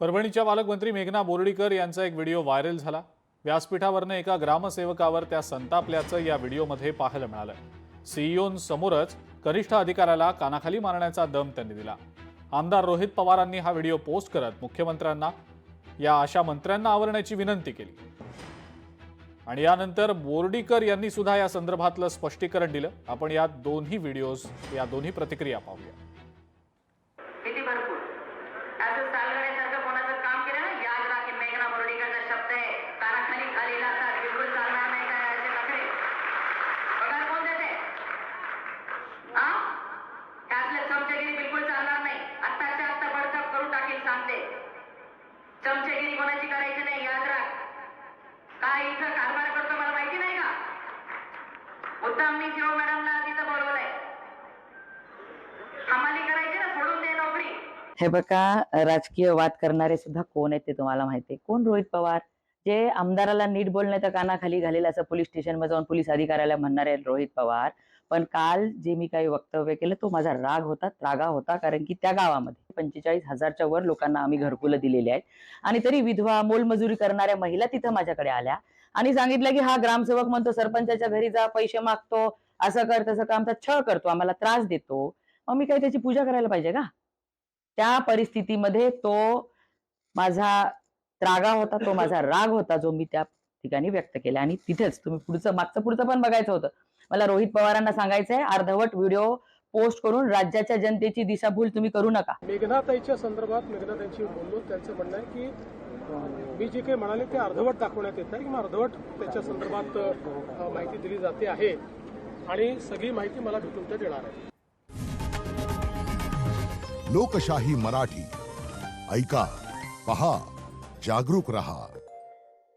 परभणीच्या पालकमंत्री मेघना बोर्डीकर यांचा एक व्हिडिओ व्हायरल झाला। व्यासपीठावरनं एका ग्रामसेवकावर त्या संतापल्याचं या व्हिडिओमध्ये पाहायला मिळालं। सीईओंसमोरच कनिष्ठ अधिकाऱ्याला कानाखाली मारण्याचा दम त्यांनी दिला। आमदार रोहित पवारांनी हा व्हिडिओ पोस्ट करत मुख्यमंत्र्यांना या अशा मंत्र्यांना आवरण्याची विनंती केली आणि यानंतर बोर्डीकर यांनी सुद्धा या संदर्भातलं स्पष्टीकरण दिलं। आपण या दोन्ही व्हिडिओज, या दोन्ही प्रतिक्रिया पाहूया। किती भरपूर असं चालण्यासारखं कोणाचं काम केलं ना, याद राखी मेघना बोर्डीकरचा शब्द आहे, कानाखाली खाली लावतात, बिलकुल चालणार नाही काय असे नखरे पगार कोण देते? त्यातले चमचेगिरी बिलकुल चालणार नाही। आत्ताच्या आत्ता बडकप करून टाकील सांगते। चमचेगिरी कोणाची करायची नाही, याद राख। काय इथं कारभार करतो मला माहिती नाही का? उत्तम मी जीव मॅडमला तिथं बोलवलंय, हमाली करायची ना, सोडून दे नोकरी। हे बघा, राजकीय वाद करणारे सुद्धा कोण आहेत ते तुम्हाला माहिती आहे। कोण? रोहित पवार, जे आमदाराला नीट बोलण्याच्या कानाखाली घालेल असं पोलीस स्टेशनमध्ये जाऊन पोलीस अधिकाऱ्याला म्हणणारे रोहित पवार। पण काल जे मी काही वक्तव्य केलं तो माझा त्रागा होता, कारण की त्या गावामध्ये 45,000च्या वर लोकांना आम्ही घरकुलं दिलेली आहेत आणि तरी विधवा, मोलमजुरी करणाऱ्या महिला तिथं माझ्याकडे आल्या आणि सांगितलं की हा ग्रामसेवक म्हणतो सरपंचाच्या घरी जा, पैसे मागतो, असं कर तसं कर, आमचा छळ करतो, आम्हाला त्रास देतो। मग मी काही त्याची पूजा करायला पाहिजे का? त्या परिस्थितीमध्ये तो माझा त्रागा होता, तो माझा राग होता, जो मी त्या ठिकाणी व्यक्त केला। आणि तिथेच तुम्ही मागचं पुढचं पण बघायचं होतं। मला रोहित पवारांना सांगायचंय, अर्धवट व्हिडिओ पोस्ट करून राज्याच्या जनतेची दिशाभूल तुम्ही करू नका। मेघनाताईच्या संदर्भात मेघनाताईंशी बोललो, त्यांचं म्हणणं आहे की मी जे काही म्हणाले ते अर्धवट दाखवण्यात येत आहे, की अर्धवट त्याच्या संदर्भात माहिती दिली जाते आहे आणि सगळी माहिती मला भेटून ते देणार आहे। लोकशाही मराठी ऐका, पहा, जागरूक रहा।